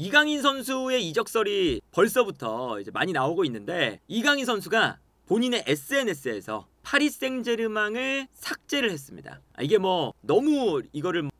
이강인 선수의 이적설이 벌써부터 이제 많이 나오고 있는데, 이강인 선수가 본인의 SNS에서 파리 생제르맹을 삭제를 했습니다. 이게 뭐 너무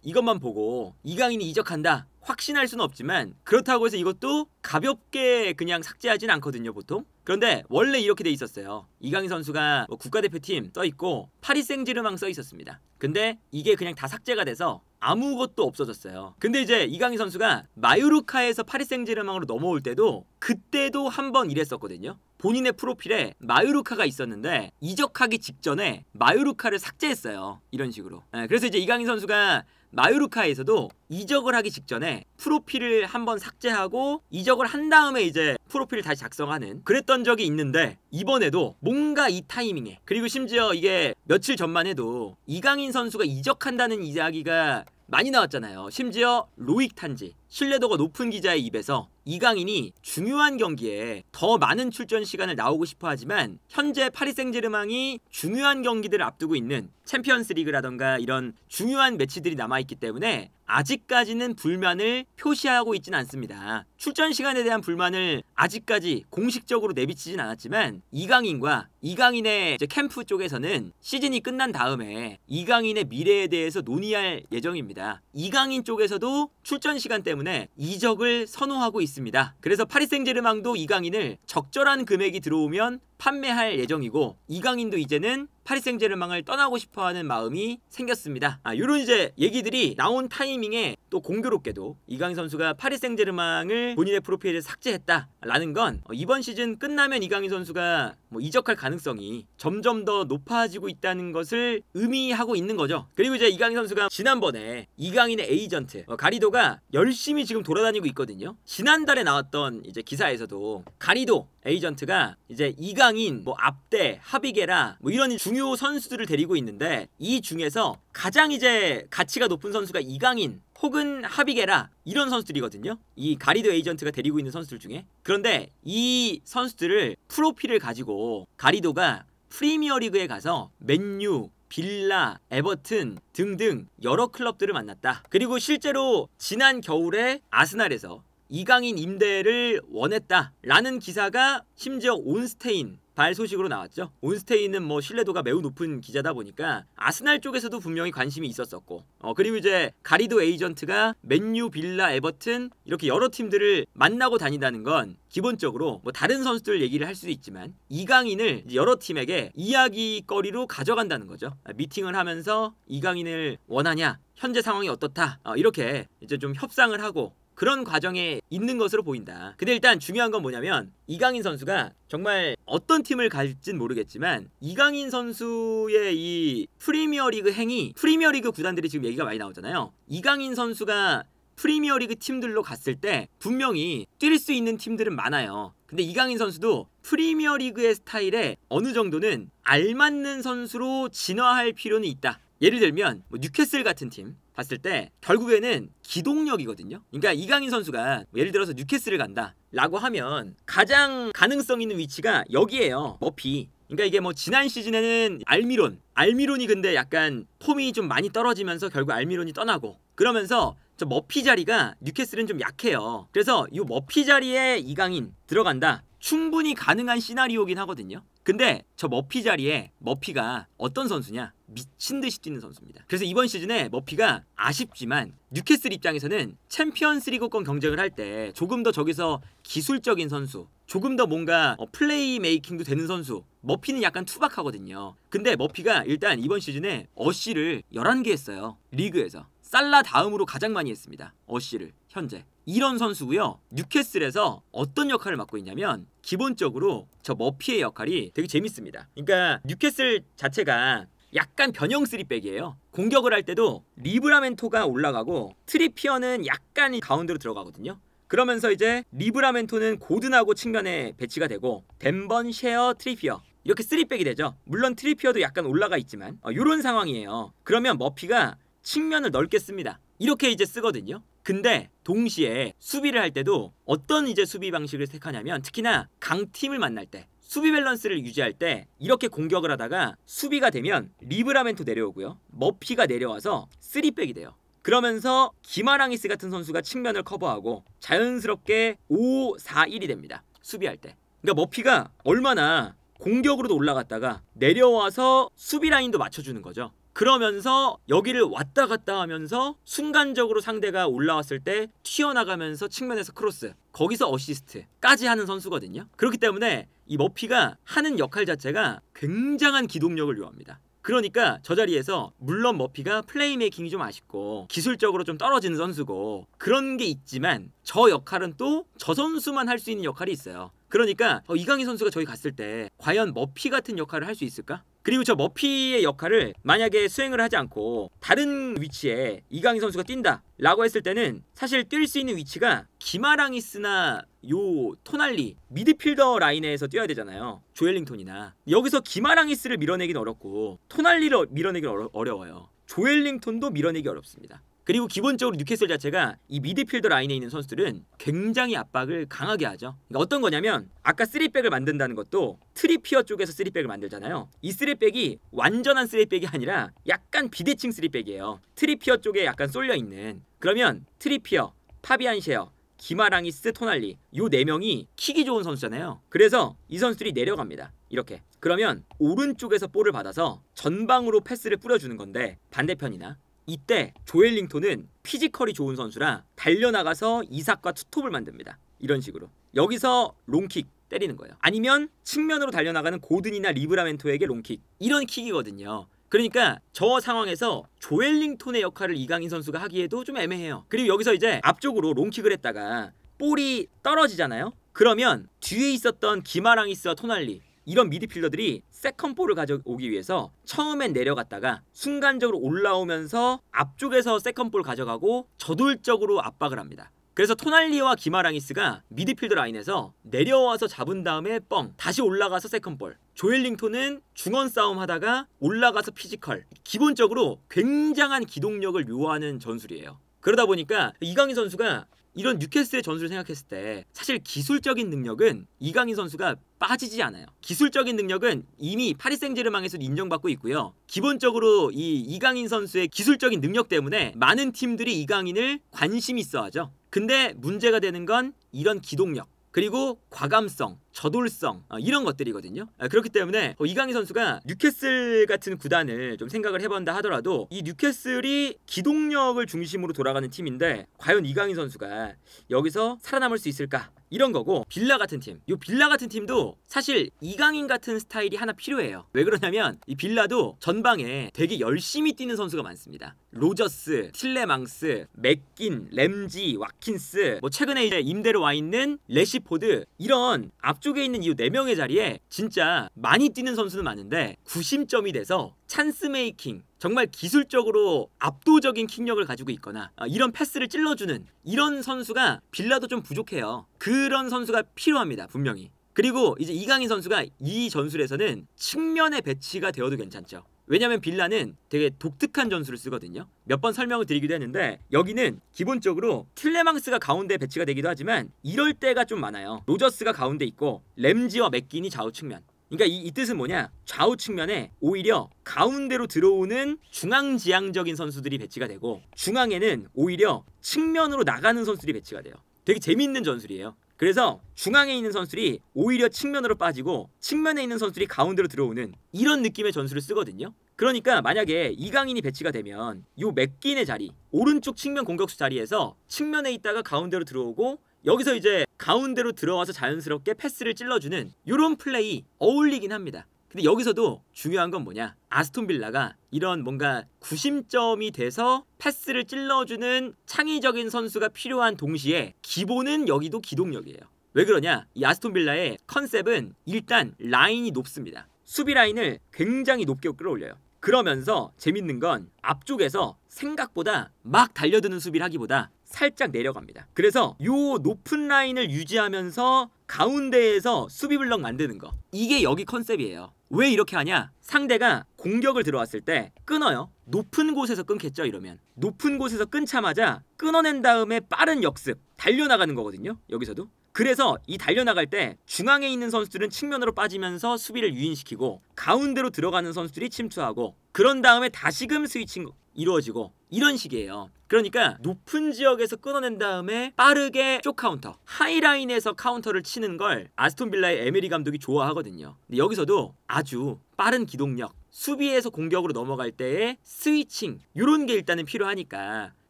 이것만 보고 이강인이 이적한다 확신할 수는 없지만, 그렇다고 해서 이것도 가볍게 그냥 삭제하진 않거든요, 보통. 그런데 원래 이렇게 돼 있었어요. 이강인 선수가 뭐 국가대표팀 써있고 파리 생제르맹 써있었습니다. 근데 이게 그냥 다 삭제가 돼서 아무것도 없어졌어요. 근데 이제 이강인 선수가 마요르카에서 파리 생제르맹으로 넘어올 때도 그때도 한번 이랬었거든요. 본인의 프로필에 마요르카가 있었는데 이적하기 직전에 마요르카를 삭제했어요. 이런 식으로. 그래서 이제 이강인 선수가 마요르카에서도 이적을 하기 직전에 프로필을 한번 삭제하고 이적을 한 다음에 이제 프로필을 다시 작성하는, 그랬던 적이 있는데, 이번에도 뭔가 이 타이밍에, 그리고 심지어 이게 며칠 전만 해도 이강인 선수가 이적한다는 이야기가 많이 나왔잖아요. 심지어 로익 탄지, 신뢰도가 높은 기자의 입에서 이강인이 중요한 경기에 더 많은 출전 시간을 나오고 싶어 하지만 현재 파리 생제르맹이 중요한 경기들을 앞두고 있는 챔피언스 리그라던가 이런 중요한 매치들이 남아있기 때문에 아직까지는 불만을 표시하고 있진 않습니다. 출전 시간에 대한 불만을 아직까지 공식적으로 내비치진 않았지만, 이강인과 이강인의 이제 캠프 쪽에서는 시즌이 끝난 다음에 이강인의 미래에 대해서 논의할 예정입니다. 이강인 쪽에서도 출전 시간 때문에 이적을 선호하고 있습니다. 그래서 파리 생제르맹도 이강인을 적절한 금액이 들어오면 판매할 예정이고, 이강인도 이제는 파리 생제르맹을 떠나고 싶어하는 마음이 생겼습니다. 이런 이제 얘기들이 나온 타이밍에 또 공교롭게도 이강인 선수가 파리 생제르맹을 본인의 프로필에 삭제했다라는 건 이번 시즌 끝나면 이강인 선수가 뭐 이적할 가능성이 점점 더 높아지고 있다는 것을 의미하고 있는 거죠. 그리고 이제 이강인 선수가 지난번에 이강인의 에이전트 가리도가 열심히 지금 돌아다니고 있거든요. 지난달에 나왔던 이제 기사에서도 가리도 에이전트가 이제 이강인, 뭐 압데, 하비게라 뭐 이런 중요 선수들을 데리고 있는데, 이 중에서 가장 이제 가치가 높은 선수가 이강인 혹은 하비게라, 이런 선수들이거든요. 이 가리도 에이전트가 데리고 있는 선수들 중에. 그런데 이 선수들을 프로필을 가지고 가리도가 프리미어리그에 가서 맨유, 빌라, 에버튼 등등 여러 클럽들을 만났다. 그리고 실제로 지난 겨울에 아스날에서 이강인 임대를 원했다라는 기사가 심지어 온스테인 발 소식으로 나왔죠. 온스테인은 뭐 신뢰도가 매우 높은 기자다 보니까 아스날 쪽에서도 분명히 관심이 있었었고, 그리고 이제 가리도 에이전트가 맨유, 빌라, 에버튼 이렇게 여러 팀들을 만나고 다닌다는 건 기본적으로 뭐 다른 선수들 얘기를 할 수도 있지만 이강인을 여러 팀에게 이야기거리로 가져간다는 거죠. 미팅을 하면서 이강인을 원하냐, 현재 상황이 어떻다, 이렇게 이제 좀 협상을 하고 그런 과정에 있는 것으로 보인다. 근데 일단 중요한 건 뭐냐면, 이강인 선수가 정말 어떤 팀을 갈진 모르겠지만 이강인 선수의 이 프리미어리그 행위, 프리미어리그 구단들이 지금 얘기가 많이 나오잖아요. 이강인 선수가 프리미어리그 팀들로 갔을 때 분명히 뛸 수 있는 팀들은 많아요. 근데 이강인 선수도 프리미어리그의 스타일에 어느 정도는 알맞는 선수로 진화할 필요는 있다. 예를 들면 뭐 뉴캐슬 같은 팀 봤을 때 결국에는 기동력이거든요. 그러니까 이강인 선수가 예를 들어서 뉴캐슬을 간다 라고 하면 가장 가능성 있는 위치가 여기에요. 머피. 그러니까 이게 뭐 지난 시즌에는 알미론이 근데 약간 폼이 좀 많이 떨어지면서 결국 알미론이 떠나고, 그러면서 저 머피 자리가 뉴캐슬은 좀 약해요. 그래서 이 머피 자리에 이강인 들어간다, 충분히 가능한 시나리오긴 하거든요. 근데 저 머피 자리에 머피가 어떤 선수냐, 미친듯이 뛰는 선수입니다. 그래서 이번 시즌에 머피가 아쉽지만 뉴캐슬 입장에서는 챔피언스 리그권 경쟁을 할 때 조금 더 저기서 기술적인 선수, 조금 더 뭔가 플레이 메이킹도 되는 선수, 머피는 약간 투박하거든요. 근데 머피가 일단 이번 시즌에 어시를 11개 했어요. 리그에서 살라 다음으로 가장 많이 했습니다. 어시를 현재. 이런 선수고요. 뉴캐슬에서 어떤 역할을 맡고 있냐면 기본적으로 저 머피의 역할이 되게 재밌습니다. 그러니까 뉴캐슬 자체가 약간 변형 3백이에요. 공격을 할 때도 리브라멘토가 올라가고 트리피어는 약간 가운데로 들어가거든요. 그러면서 이제 리브라멘토는 고든하고 측면에 배치가 되고 벤번, 셰어, 트리피어 이렇게 3백이 되죠. 물론 트리피어도 약간 올라가 있지만 이런 상황이에요. 그러면 머피가 측면을 넓게 씁니다. 이렇게 이제 쓰거든요. 근데 동시에 수비를 할 때도 어떤 이제 수비 방식을 택하냐면, 특히나 강팀을 만날 때 수비 밸런스를 유지할 때 이렇게 공격을 하다가 수비가 되면 리브라멘토 내려오고요, 머피가 내려와서 3백이 돼요. 그러면서 기마랑이스 같은 선수가 측면을 커버하고 자연스럽게 5-4-1이 됩니다. 수비할 때. 그러니까 머피가 얼마나 공격으로도 올라갔다가 내려와서 수비 라인도 맞춰주는 거죠. 그러면서 여기를 왔다 갔다 하면서 순간적으로 상대가 올라왔을 때 튀어나가면서 측면에서 크로스, 거기서 어시스트까지 하는 선수거든요. 그렇기 때문에 이 머피가 하는 역할 자체가 굉장한 기동력을 요합니다. 그러니까 저 자리에서 물론 머피가 플레이메이킹이 좀 아쉽고 기술적으로 좀 떨어지는 선수고 그런 게 있지만 저 역할은 또 저 선수만 할 수 있는 역할이 있어요. 그러니까 이강인 선수가 저기 갔을 때 과연 머피 같은 역할을 할 수 있을까? 그리고 저 머피의 역할을 만약에 수행을 하지 않고 다른 위치에 이강인 선수가 뛴다 라고 했을 때는 사실 뛸 수 있는 위치가 기마랑이스나 요 토날리 미드필더 라인에서 뛰어야 되잖아요. 조엘링턴이나 여기서 기마랑이스를 밀어내긴 어렵고 토날리를 밀어내긴 어려워요. 조엘링턴도 밀어내기 어렵습니다. 그리고 기본적으로 뉴캐슬 자체가 이 미드필더 라인에 있는 선수들은 굉장히 압박을 강하게 하죠. 그러니까 어떤 거냐면 아까 3백을 만든다는 것도 트리피어 쪽에서 3백을 만들잖아요. 이 3백이 완전한 3백이 아니라 약간 비대칭 3백이에요. 트리피어 쪽에 약간 쏠려있는. 그러면 트리피어, 파비안 셰어, 기마랑이스, 토날리 요 4명이 킥이 좋은 선수잖아요. 그래서 이 선수들이 내려갑니다. 이렇게. 그러면 오른쪽에서 볼을 받아서 전방으로 패스를 뿌려주는 건데 반대편이나 이때 조엘링턴은 피지컬이 좋은 선수라 달려나가서 이삭과 투톱을 만듭니다. 이런 식으로. 여기서 롱킥 때리는 거예요. 아니면 측면으로 달려나가는 고든이나 리브라멘토에게 롱킥. 이런 킥이거든요. 그러니까 저 상황에서 조엘링턴의 역할을 이강인 선수가 하기에도 좀 애매해요. 그리고 여기서 이제 앞쪽으로 롱킥을 했다가 볼이 떨어지잖아요. 그러면 뒤에 있었던 기마랑이스와 토날리 이런 미드필더들이 세컨볼을 가져오기 위해서 처음엔 내려갔다가 순간적으로 올라오면서 앞쪽에서 세컨볼 가져가고 저돌적으로 압박을 합니다. 그래서 토날리와 기마랑이스가 미드필더 라인에서 내려와서 잡은 다음에 뻥 다시 올라가서 세컨볼. 조엘링턴은 중원 싸움 하다가 올라가서 피지컬. 기본적으로 굉장한 기동력을 요하는 전술이에요. 그러다 보니까 이강인 선수가 이런 뉴캐슬의 전술을 생각했을 때 사실 기술적인 능력은 이강인 선수가 빠지지 않아요. 기술적인 능력은 이미 파리 생제르맹에서도 인정받고 있고요. 기본적으로 이 이강인 선수의 기술적인 능력 때문에 많은 팀들이 이강인을 관심 있어 하죠. 근데 문제가 되는 건 이런 기동력 그리고 과감성, 저돌성 이런 것들이거든요. 그렇기 때문에 이강인 선수가 뉴캐슬 같은 구단을 좀 생각을 해본다 하더라도 이 뉴캐슬이 기동력을 중심으로 돌아가는 팀인데 과연 이강인 선수가 여기서 살아남을 수 있을까? 이런 거고 빌라 같은 팀, 이 빌라 같은 팀도 사실 이강인 같은 스타일이 하나 필요해요. 왜 그러냐면 이 빌라도 전방에 되게 열심히 뛰는 선수가 많습니다. 로저스, 틸레망스, 맥긴, 램지, 와킨스, 뭐 최근에 이제 임대로 와 있는 레시포드 이런 앞쪽에 있는 이 4명의 자리에 진짜 많이 뛰는 선수는 많은데 구심점이 돼서 찬스 메이킹 정말 기술적으로 압도적인 킥력을 가지고 있거나 이런 패스를 찔러주는 이런 선수가 빌라도 좀 부족해요. 그런 선수가 필요합니다. 분명히. 그리고 이제 이강인 선수가 이 전술에서는 측면에 배치가 되어도 괜찮죠. 왜냐면 빌라는 되게 독특한 전술을 쓰거든요. 몇 번 설명을 드리기도 했는데 여기는 기본적으로 틸레망스가 가운데 배치가 되기도 하지만 이럴 때가 좀 많아요. 로저스가 가운데 있고 램지와 맥긴이 좌우 측면. 그러니까 이 뜻은 뭐냐? 좌우 측면에 오히려 가운데로 들어오는 중앙지향적인 선수들이 배치가 되고 중앙에는 오히려 측면으로 나가는 선수들이 배치가 돼요. 되게 재밌는 전술이에요. 그래서 중앙에 있는 선수들이 오히려 측면으로 빠지고 측면에 있는 선수들이 가운데로 들어오는 이런 느낌의 전술을 쓰거든요. 그러니까 만약에 이강인이 배치가 되면 요 맥긴의 자리 오른쪽 측면 공격수 자리에서 측면에 있다가 가운데로 들어오고 여기서 이제 가운데로 들어와서 자연스럽게 패스를 찔러주는 이런 플레이 어울리긴 합니다. 근데 여기서도 중요한 건 뭐냐? 아스톤 빌라가 이런 뭔가 구심점이 돼서 패스를 찔러주는 창의적인 선수가 필요한 동시에 기본은 여기도 기동력이에요. 왜 그러냐? 이 아스톤 빌라의 컨셉은 일단 라인이 높습니다. 수비 라인을 굉장히 높게 끌어올려요. 그러면서 재밌는 건 앞쪽에서 생각보다 막 달려드는 수비를 하기보다 살짝 내려갑니다. 그래서 요 높은 라인을 유지하면서 가운데에서 수비 블럭 만드는 거. 이게 여기 컨셉이에요. 왜 이렇게 하냐? 상대가 공격을 들어왔을 때 끊어요. 높은 곳에서 끊겠죠, 이러면. 높은 곳에서 끊자마자 끊어낸 다음에 빠른 역습, 달려나가는 거거든요, 여기서도. 그래서 이 달려나갈 때 중앙에 있는 선수들은 측면으로 빠지면서 수비를 유인시키고 가운데로 들어가는 선수들이 침투하고 그런 다음에 다시금 스위칭 이루어지고 이런 식이에요. 그러니까 높은 지역에서 끊어낸 다음에 빠르게 쪽 카운터, 하이라인에서 카운터를 치는 걸 아스톤 빌라의 에메리 감독이 좋아하거든요. 근데 여기서도 아주 빠른 기동력, 수비에서 공격으로 넘어갈 때의 스위칭, 이런 게 일단은 필요하니까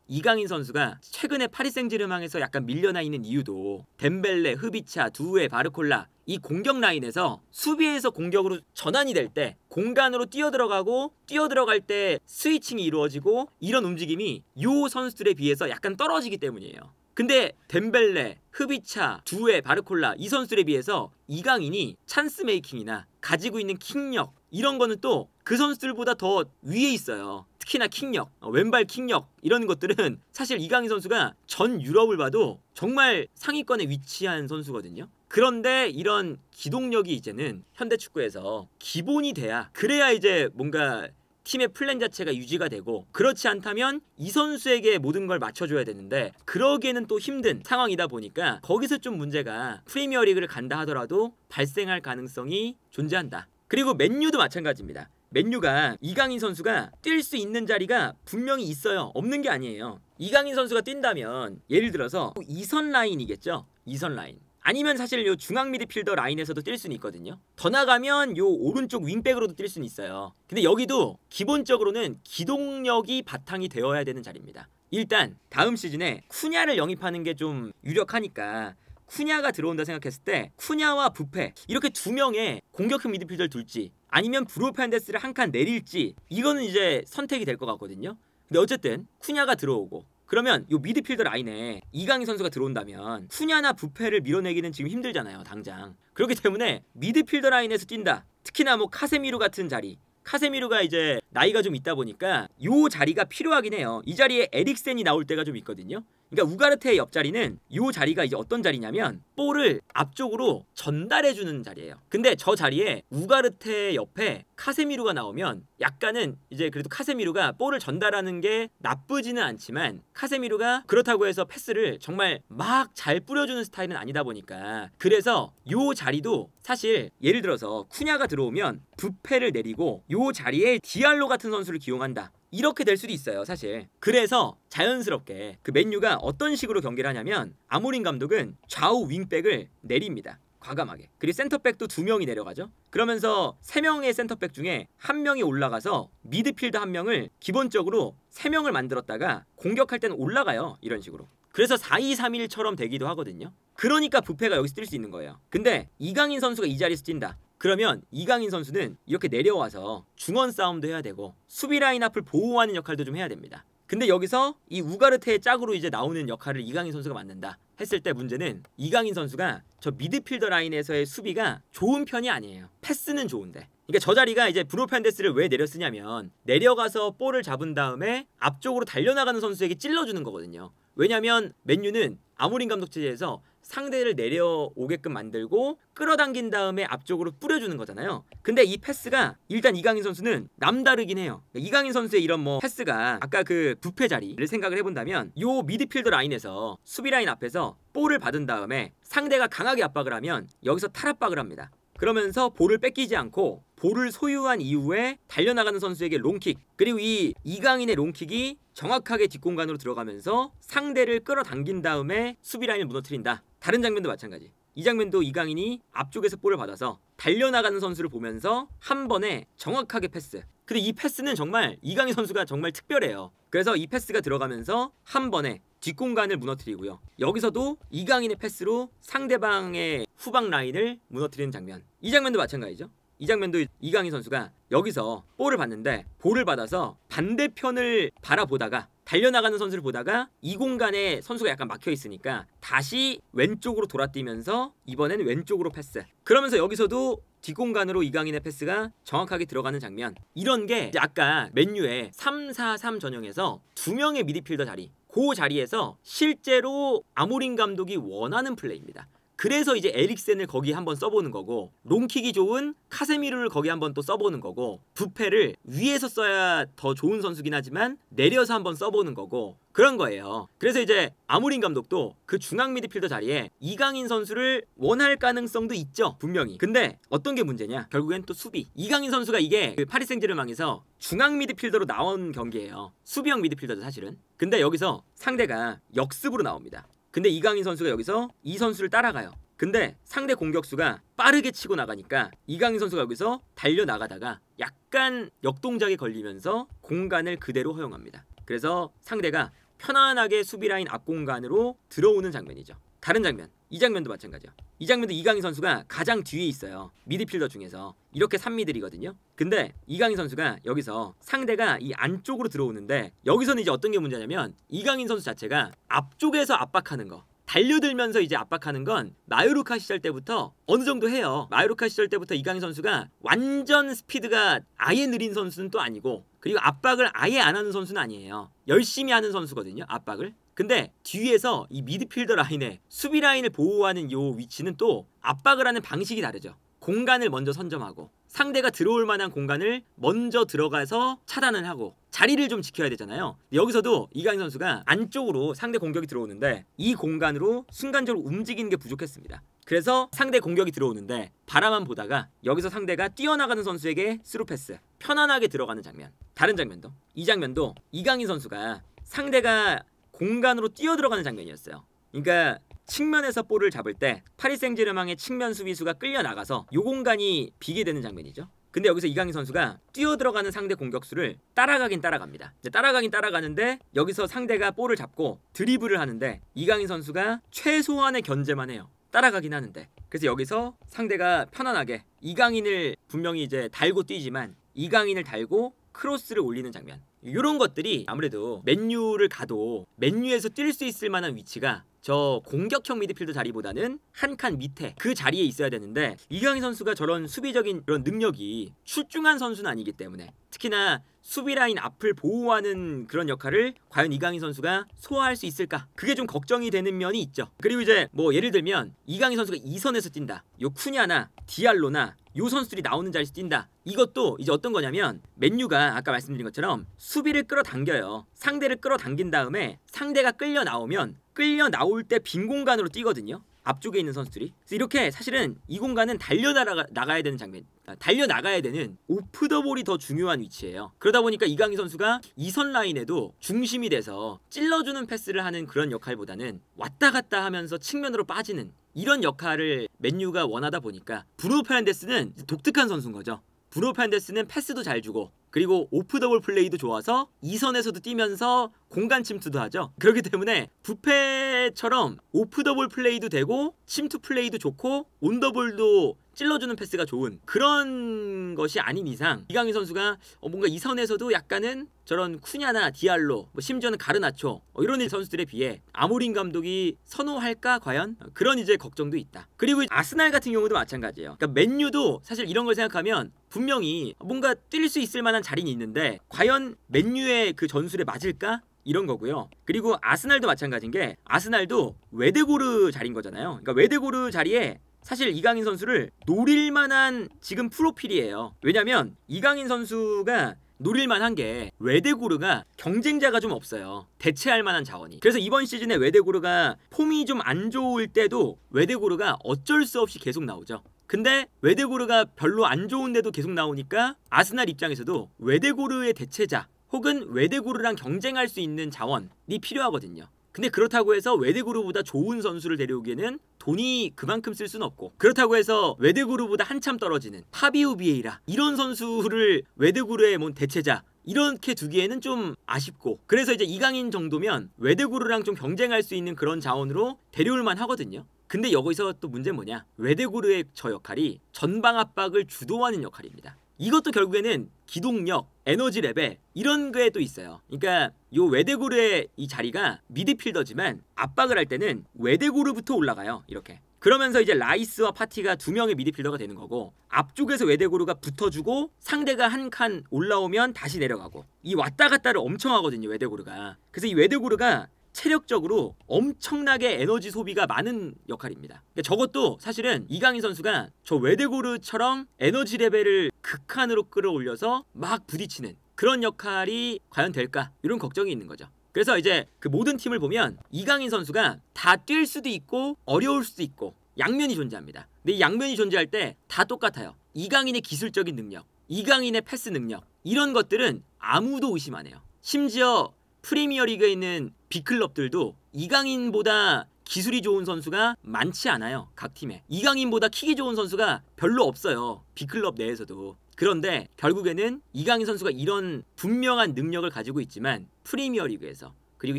이강인 선수가 최근에 파리 생제르맹에서 약간 밀려나 있는 이유도 덴벨레, 흐비차, 두에, 바르콜라 이 공격 라인에서 수비에서 공격으로 전환이 될 때 공간으로 뛰어들어가고 뛰어들어갈 때 스위칭이 이루어지고 이런 움직임이 요 선수들에 비해서 약간 떨어지기 때문이에요. 근데 덴벨레, 흐비차, 두에, 바르콜라 이 선수들에 비해서 이강인이 찬스 메이킹이나 가지고 있는 킥력 이런 거는 또 그 선수들보다 더 위에 있어요. 특히나 킥력, 왼발 킥력 이런 것들은 사실 이강인 선수가 전 유럽을 봐도 정말 상위권에 위치한 선수거든요. 그런데 이런 기동력이 이제는 현대축구에서 기본이 돼야 그래야 이제 뭔가 팀의 플랜 자체가 유지가 되고 그렇지 않다면 이 선수에게 모든 걸 맞춰줘야 되는데 그러기에는 또 힘든 상황이다 보니까 거기서 좀 문제가 프리미어리그를 간다 하더라도 발생할 가능성이 존재한다. 그리고 맨유도 마찬가지입니다. 맨유가 이강인 선수가 뛸 수 있는 자리가 분명히 있어요. 없는 게 아니에요. 이강인 선수가 뛴다면 예를 들어서 2선 라인이겠죠. 2선 라인. 아니면 사실 요 중앙 미드필더 라인에서도 뛸 수는 있거든요. 더 나가면 요 오른쪽 윙백으로도 뛸 수는 있어요. 근데 여기도 기본적으로는 기동력이 바탕이 되어야 되는 자리입니다. 일단 다음 시즌에 쿠냐를 영입하는 게 좀 유력하니까 쿠냐가 들어온다 생각했을 때 쿠냐와 부페 이렇게 두 명의 공격형 미드필더를 둘지 아니면 브루 페르난데스를 한 칸 내릴지 이거는 이제 선택이 될 것 같거든요. 근데 어쨌든 쿠냐가 들어오고 그러면 요 미드필더 라인에 이강인 선수가 들어온다면 쿠냐나 부페를 밀어내기는 지금 힘들잖아요. 당장. 그렇기 때문에 미드필더 라인에서 뛴다. 특히나 뭐 카세미루 같은 자리. 카세미루가 이제 나이가 좀 있다 보니까 요 자리가 필요하긴 해요. 이 자리에 에릭센이 나올 때가 좀 있거든요. 그러니까 우가르테의 옆자리는 요 자리가 이제 어떤 자리냐면 볼을 앞쪽으로 전달해주는 자리예요. 근데 저 자리에 우가르테 옆에 카세미루가 나오면 약간은 이제 그래도 카세미루가 볼을 전달하는 게 나쁘지는 않지만 카세미루가 그렇다고 해서 패스를 정말 막 잘 뿌려주는 스타일은 아니다 보니까 그래서 요 자리도 사실 예를 들어서 쿠냐가 들어오면 부페를 내리고 요 자리에 디알로 같은 선수를 기용한다. 이렇게 될 수도 있어요 사실. 그래서 자연스럽게 그 맨유가 어떤 식으로 경기를 하냐면 아모린 감독은 좌우 윙백을 내립니다. 과감하게. 그리고 센터백도 2명이 내려가죠. 그러면서 3명의 센터백 중에 1명이 올라가서 미드필더 1명을 기본적으로 3명을 만들었다가 공격할 때는 올라가요. 이런 식으로. 그래서 4-2-3-1처럼 되기도 하거든요. 그러니까 부페가 여기서 뛸 수 있는 거예요. 근데 이강인 선수가 이 자리에서 뛴다. 그러면 이강인 선수는 이렇게 내려와서 중원 싸움도 해야 되고 수비 라인 앞을 보호하는 역할도 좀 해야 됩니다. 근데 여기서 이 우가르테의 짝으로 이제 나오는 역할을 이강인 선수가 맡는다 했을 때 문제는 이강인 선수가 저 미드필더 라인에서의 수비가 좋은 편이 아니에요. 패스는 좋은데. 그러니까 저 자리가 이제 브루 페르난데스를 왜 내려 쓰냐면 내려가서 볼을 잡은 다음에 앞쪽으로 달려나가는 선수에게 찔러주는 거거든요. 왜냐면 맨유는 아모린 감독 체제에서 상대를 내려오게끔 만들고 끌어당긴 다음에 앞쪽으로 뿌려주는 거잖아요. 근데 이 패스가 일단 이강인 선수는 남다르긴 해요. 이강인 선수의 이런 뭐 패스가 아까 그 부페 자리를 생각을 해본다면 요 미드필더 라인에서 수비 라인 앞에서 볼을 받은 다음에 상대가 강하게 압박을 하면 여기서 탈압박을 합니다. 그러면서 볼을 뺏기지 않고 볼을 소유한 이후에 달려나가는 선수에게 롱킥, 그리고 이 이강인의 롱킥이 정확하게 뒷공간으로 들어가면서 상대를 끌어당긴 다음에 수비 라인을 무너뜨린다. 다른 장면도 마찬가지. 이 장면도 이강인이 앞쪽에서 볼을 받아서 달려나가는 선수를 보면서 한 번에 정확하게 패스. 근데 이 패스는 정말 이강인 선수가 정말 특별해요. 그래서 이 패스가 들어가면서 한 번에 뒷공간을 무너뜨리고요. 여기서도 이강인의 패스로 상대방의 후방 라인을 무너뜨리는 장면. 이 장면도 마찬가지죠. 이 장면도 이강인 선수가 여기서 볼을 받는데 볼을 받아서 반대편을 바라보다가 달려나가는 선수를 보다가 이 공간에 선수가 약간 막혀 있으니까 다시 왼쪽으로 돌아뛰면서 이번엔 왼쪽으로 패스. 그러면서 여기서도 뒷공간으로 이강인의 패스가 정확하게 들어가는 장면. 이런 게 아까 맨유의 3-4-3 전형에서 2명의 미드필더 자리, 그 자리에서 실제로 아모린 감독이 원하는 플레이입니다. 그래서 이제 에릭센을 거기 한번 써보는 거고 롱킥이 좋은 카세미루를 거기 한번 또 써보는 거고 부페를 위에서 써야 더 좋은 선수긴 하지만 내려서 한번 써보는 거고 그런 거예요. 그래서 이제 아모린 감독도 그 중앙 미드필더 자리에 이강인 선수를 원할 가능성도 있죠. 분명히. 근데 어떤 게 문제냐? 결국엔 또 수비. 이강인 선수가 이게 그 파리 생제르맹에서 중앙 미드필더로 나온 경기예요. 수비형 미드필더죠 사실은. 근데 여기서 상대가 역습으로 나옵니다. 근데 이강인 선수가 여기서 이 선수를 따라가요. 근데 상대 공격수가 빠르게 치고 나가니까 이강인 선수가 여기서 달려나가다가 약간 역동작에 걸리면서 공간을 그대로 허용합니다. 그래서 상대가 편안하게 수비라인 앞 공간으로 들어오는 장면이죠. 다른 장면, 이 장면도 마찬가지야. 이 장면도 이강인 선수가 가장 뒤에 있어요. 미드필더 중에서 이렇게 3미들이거든요. 근데 이강인 선수가 여기서 상대가 이 안쪽으로 들어오는데 여기서는 이제 어떤 게 문제냐면 이강인 선수 자체가 앞쪽에서 압박하는 거, 달려들면서 이제 압박하는 건 마요르카 시절 때부터 어느 정도 해요. 마요르카 시절 때부터 이강인 선수가 완전 스피드가 아예 느린 선수는 또 아니고, 그리고 압박을 아예 안 하는 선수는 아니에요. 열심히 하는 선수거든요, 압박을. 근데 뒤에서 이 미드필더 라인에 수비 라인을 보호하는 요 위치는 또 압박을 하는 방식이 다르죠. 공간을 먼저 선점하고 상대가 들어올 만한 공간을 먼저 들어가서 차단을 하고 자리를 좀 지켜야 되잖아요. 여기서도 이강인 선수가 안쪽으로 상대 공격이 들어오는데 이 공간으로 순간적으로 움직이는 게 부족했습니다. 그래서 상대 공격이 들어오는데 바라만 보다가 여기서 상대가 뛰어나가는 선수에게 스루 패스, 편안하게 들어가는 장면. 다른 장면도, 이 장면도 이강인 선수가 상대가 공간으로 뛰어들어가는 장면이었어요. 그러니까 측면에서 볼을 잡을 때 파리 생제르맹의 측면 수비수가 끌려 나가서 요 공간이 비게 되는 장면이죠. 근데 여기서 이강인 선수가 뛰어들어가는 상대 공격수를 따라가긴 따라갑니다. 따라가긴 따라가는데 여기서 상대가 볼을 잡고 드리블을 하는데 이강인 선수가 최소한의 견제만 해요. 따라가긴 하는데. 그래서 여기서 상대가 편안하게 이강인을 분명히 이제 달고 뛰지만 이강인을 달고 크로스를 올리는 장면. 이런 것들이 아무래도 맨유를 가도 맨유에서 뛸 수 있을 만한 위치가 저 공격형 미드필더 자리보다는 한 칸 밑에 그 자리에 있어야 되는데 이강인 선수가 저런 수비적인 그런 능력이 출중한 선수는 아니기 때문에, 특히나 수비 라인 앞을 보호하는 그런 역할을 과연 이강인 선수가 소화할 수 있을까? 그게 좀 걱정이 되는 면이 있죠. 그리고 이제 뭐 예를 들면 이강인 선수가 2선에서 뛴다. 요 쿠냐나 디알로나 요 선수들이 나오는 자리에서 뛴다. 이것도 이제 어떤 거냐면 맨유가 아까 말씀드린 것처럼 수비를 끌어당겨요. 상대를 끌어당긴 다음에 상대가 끌려 나오면 끌려 나올 때 빈 공간으로 뛰거든요. 앞쪽에 있는 선수들이. 그래서 이렇게 사실은 이 공간은 달려나가야 되는 장면, 달려나가야 되는 오프 더 볼이 더 중요한 위치예요. 그러다 보니까 이강인 선수가 2선 라인에도 중심이 돼서 찔러주는 패스를 하는 그런 역할보다는 왔다 갔다 하면서 측면으로 빠지는 이런 역할을 맨유가 원하다 보니까 브루노 페르난데스는 독특한 선수인 거죠. 브루노 페르난데스는 패스도 잘 주고 그리고 오프 더 볼 플레이도 좋아서 2선에서도 뛰면서 공간 침투도 하죠. 그렇기 때문에 부페처럼 오프 더 볼 플레이도 되고 침투 플레이도 좋고 온 더 볼도 찔러주는 패스가 좋은 그런 것이 아닌 이상 이강인 선수가 뭔가 2선에서도 약간은 저런 쿠냐나 디알로, 심지어는 가르나초 이런 선수들에 비해 아모린 감독이 선호할까 과연? 그런 이제 걱정도 있다. 그리고 아스날 같은 경우도 마찬가지예요. 그러니까 맨유도 사실 이런 걸 생각하면 분명히 뭔가 뛸 수 있을 만한 자리는 있는데 과연 맨유의 그 전술에 맞을까? 이런 거고요. 그리고 아스날도 마찬가지인 게 아스날도 웨데고르 자리인 거잖아요. 그러니까 웨데고르 자리에 사실 이강인 선수를 노릴 만한 지금 프로필이에요. 왜냐면 이강인 선수가 노릴만한 게 웨데고르가 경쟁자가 좀 없어요. 대체할 만한 자원이. 그래서 이번 시즌에 웨데고르가 폼이 좀 안 좋을 때도 웨데고르가 어쩔 수 없이 계속 나오죠. 근데 웨데고르가 별로 안 좋은데도 계속 나오니까 아스날 입장에서도 웨데고르의 대체자 혹은 웨데고르랑 경쟁할 수 있는 자원이 필요하거든요. 근데 그렇다고 해서 웨데고르보다 좋은 선수를 데려오기에는 돈이 그만큼 쓸 수는 없고, 그렇다고 해서 웨데고르보다 한참 떨어지는 파비오 비에이라 이런 선수를 웨데고르의 뭐 대체자 이렇게 두기에는 좀 아쉽고, 그래서 이제 이강인 정도면 웨데고르랑 좀 경쟁할 수 있는 그런 자원으로 데려올 만 하거든요. 근데 여기서 또 문제는 뭐냐, 웨데고르의 저 역할이 전방 압박을 주도하는 역할입니다. 이것도 결국에는 기동력, 에너지 레벨 이런 게 또 있어요. 그러니까 요 웨데고르의 이 자리가 미드필더지만 압박을 할 때는 웨데고르부터 올라가요. 이렇게. 그러면서 이제 라이스와 파티가 두 명의 미드필더가 되는 거고, 앞쪽에서 웨데고르가 붙어주고 상대가 한 칸 올라오면 다시 내려가고, 이 왔다 갔다를 엄청 하거든요, 웨데고르가. 그래서 이 웨데고르가 체력적으로 엄청나게 에너지 소비가 많은 역할입니다. 그러니까 저것도 사실은 이강인 선수가 저 웨데고르처럼 에너지 레벨을 극한으로 끌어올려서 막 부딪히는 그런 역할이 과연 될까? 이런 걱정이 있는 거죠. 그래서 이제 그 모든 팀을 보면 이강인 선수가 다 뛸 수도 있고 어려울 수도 있고 양면이 존재합니다. 근데 이 양면이 존재할 때 다 똑같아요. 이강인의 기술적인 능력, 이강인의 패스 능력, 이런 것들은 아무도 의심 안 해요. 심지어 프리미어리그에 있는 빅클럽들도 이강인보다 기술이 좋은 선수가 많지 않아요. 각 팀에 이강인보다 킥이 좋은 선수가 별로 없어요. 빅클럽 내에서도. 그런데 결국에는 이강인 선수가 이런 분명한 능력을 가지고 있지만 프리미어리그에서 그리고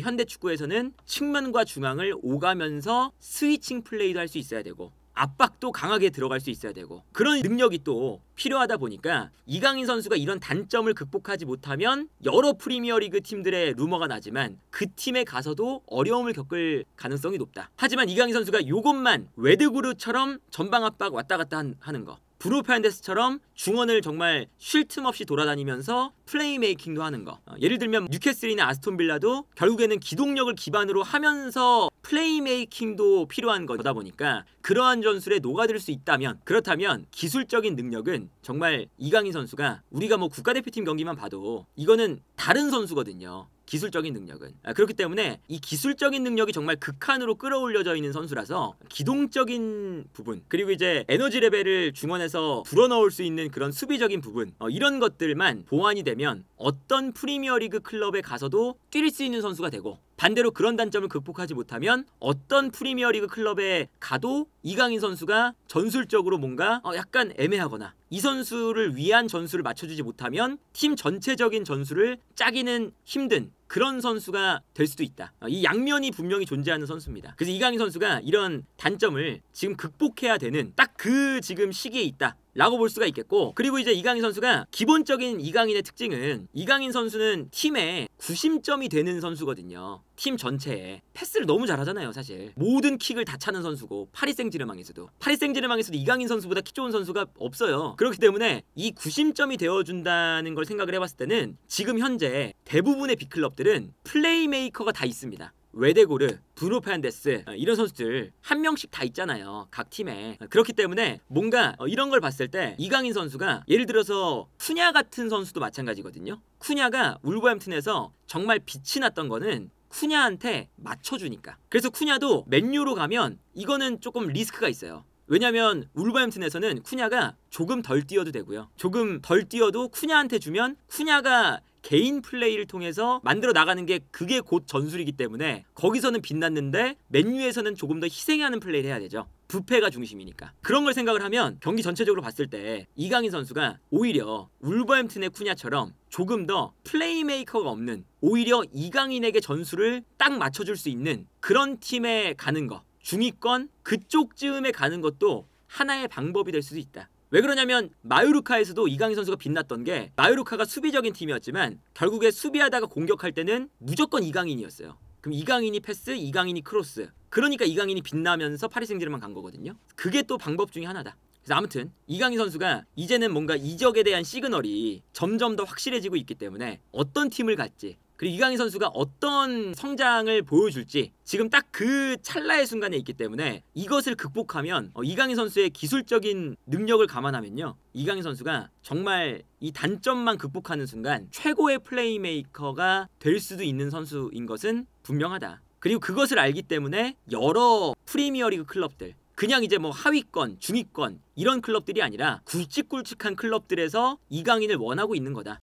현대축구에서는 측면과 중앙을 오가면서 스위칭 플레이도 할 수 있어야 되고 압박도 강하게 들어갈 수 있어야 되고 그런 능력이 또 필요하다 보니까 이강인 선수가 이런 단점을 극복하지 못하면 여러 프리미어리그 팀들의 루머가 나지만 그 팀에 가서도 어려움을 겪을 가능성이 높다. 하지만 이강인 선수가 요것만 웨드구르처럼 전방 압박 왔다 갔다 하는 거, 브루 페르난데스처럼 중원을 정말 쉴 틈 없이 돌아다니면서 플레이메이킹도 하는 거. 예를 들면 뉴캐슬이나 아스톤빌라도 결국에는 기동력을 기반으로 하면서 플레이메이킹도 필요한 거다 보니까 그러한 전술에 녹아들 수 있다면, 그렇다면 기술적인 능력은 정말 이강인 선수가 우리가 뭐 국가대표팀 경기만 봐도 이거는 다른 선수거든요. 기술적인 능력은. 그렇기 때문에 이 기술적인 능력이 정말 극한으로 끌어올려져 있는 선수라서 기동적인 부분, 그리고 이제 에너지 레벨을 중원에서 불어넣을 수 있는 그런 수비적인 부분, 이런 것들만 보완이 되면 어떤 프리미어리그 클럽에 가서도 뛸 수 있는 선수가 되고, 반대로 그런 단점을 극복하지 못하면 어떤 프리미어리그 클럽에 가도 이강인 선수가 전술적으로 뭔가 약간 애매하거나 이 선수를 위한 전술을 맞춰주지 못하면 팀 전체적인 전술을 짜기는 힘든 그런 선수가 될 수도 있다. 이 양면이 분명히 존재하는 선수입니다. 그래서 이강인 선수가 이런 단점을 지금 극복해야 되는 딱 그 지금 시기에 있다 라고 볼 수가 있겠고, 그리고 이제 이강인 선수가 기본적인 이강인의 특징은 이강인 선수는 팀의 구심점이 되는 선수거든요. 팀 전체에 패스를 너무 잘하잖아요. 사실 모든 킥을 다 차는 선수고, 파리 생제르맹에서도 이강인 선수보다 킥 좋은 선수가 없어요. 그렇기 때문에 이 구심점이 되어준다는 걸 생각을 해봤을 때는 지금 현재 대부분의 빅클럽들은 플레이메이커가 다 있습니다. 웨데고르, 브루 페르난데스 이런 선수들 한 명씩 다 있잖아요. 각 팀에. 그렇기 때문에 뭔가 이런 걸 봤을 때 이강인 선수가 예를 들어서 쿠냐 같은 선수도 마찬가지거든요. 쿠냐가 울버햄튼에서 정말 빛이 났던 거는 쿠냐한테 맞춰주니까. 그래서 쿠냐도 맨유로 가면 이거는 조금 리스크가 있어요. 왜냐면 울버햄튼에서는 쿠냐가 조금 덜 뛰어도 되고요. 조금 덜 뛰어도 쿠냐한테 주면 쿠냐가 개인 플레이를 통해서 만들어 나가는 게 그게 곧 전술이기 때문에 거기서는 빛났는데 맨유에서는 조금 더 희생하는 플레이를 해야 되죠. 부패가 중심이니까. 그런 걸 생각을 하면 경기 전체적으로 봤을 때 이강인 선수가 오히려 울버햄튼의 쿠냐처럼 조금 더 플레이메이커가 없는, 오히려 이강인에게 전술을 딱 맞춰줄 수 있는 그런 팀에 가는 거, 중위권 그쪽 즈음에 가는 것도 하나의 방법이 될 수도 있다. 왜 그러냐면 마요르카에서도 이강인 선수가 빛났던 게, 마요르카가 수비적인 팀이었지만 결국에 수비하다가 공격할 때는 무조건 이강인이었어요. 그럼 이강인이 패스, 이강인이 크로스, 그러니까 이강인이 빛나면서 파리 생제르맹 간 거거든요. 그게 또 방법 중에 하나다. 그래서 아무튼 이강인 선수가 이제는 뭔가 이적에 대한 시그널이 점점 더 확실해지고 있기 때문에 어떤 팀을 갈지, 그리고 이강인 선수가 어떤 성장을 보여줄지 지금 딱 그 찰나의 순간에 있기 때문에 이것을 극복하면 이강인 선수의 기술적인 능력을 감안하면요, 이강인 선수가 정말 이 단점만 극복하는 순간 최고의 플레이메이커가 될 수도 있는 선수인 것은 분명하다. 그리고 그것을 알기 때문에 여러 프리미어리그 클럽들, 그냥 이제 뭐 하위권, 중위권 이런 클럽들이 아니라 굵직굵직한 클럽들에서 이강인을 원하고 있는 거다.